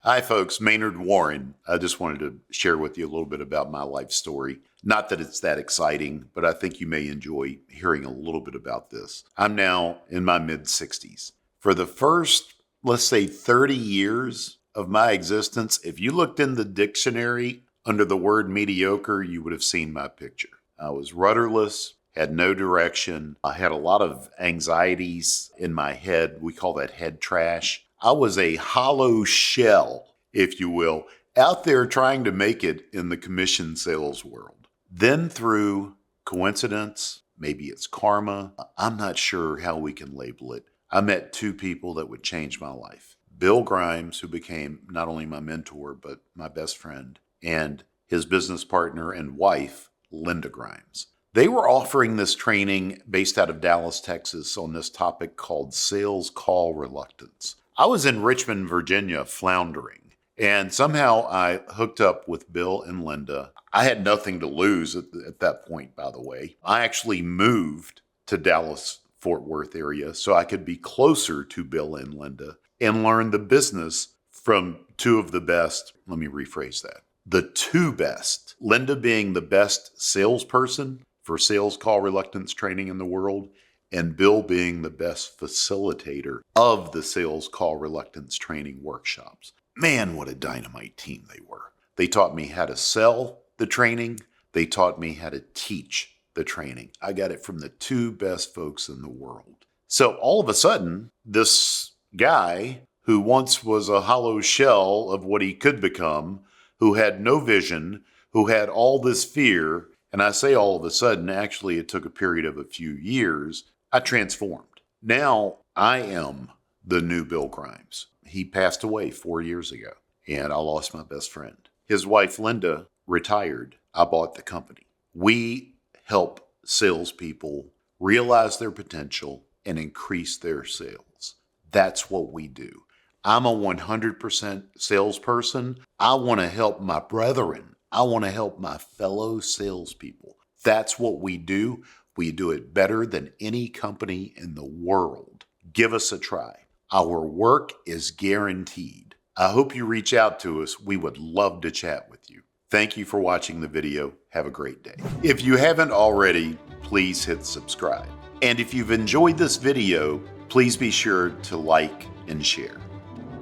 Hi, folks. Manard Warren. I just wanted to share with you a little bit about my life story. Not that it's that exciting, but I think you may enjoy hearing a little bit about this. I'm now in my mid 60s. For the first, let's say, 30 years of my existence, if you looked in the dictionary under the word mediocre, you would have seen my picture. I was rudderless, had no direction. I had a lot of anxieties in my head. We call that head trash. I was a hollow shell, if you will, out there trying to make it in the commission sales world. Then through coincidence, maybe it's karma, I'm not sure how we can label it, I met two people that would change my life. Bill Grimes, who became not only my mentor, but my best friend, and his business partner and wife, Linda Grimes. They were offering this training based out of Dallas, Texas, on this topic called sales call reluctance. I was in Richmond, Virginia, floundering, and somehow I hooked up with Bill and Linda. I had nothing to lose at that point, by the way. I actually moved to Dallas, Fort Worth area so I could be closer to Bill and Linda and learn the business from two of the best. Let me rephrase that. The two best, Linda being the best salesperson for sales call reluctance training in the world, and Bill being the best facilitator of the sales call reluctance training workshops. Man, what a dynamite team they were. They taught me how to sell the training. They taught me how to teach the training. I got it from the two best folks in the world. So all of a sudden, this guy who once was a hollow shell of what he could become, who had no vision, who had all this fear, and I say all of a sudden, actually it took a period of a few years, I transformed. Now I am the new Bill Grimes. He passed away 4 years ago, and I lost my best friend. His wife, Linda, retired. I bought the company. We help salespeople realize their potential and increase their sales. That's what we do. I'm a 100% salesperson. I want to help my brethren. I want to help my fellow salespeople. That's what we do. We do it better than any company in the world. Give us a try. Our work is guaranteed. I hope you reach out to us. We would love to chat with you. Thank you for watching the video. Have a great day. If you haven't already, please hit subscribe. And if you've enjoyed this video, please be sure to like and share.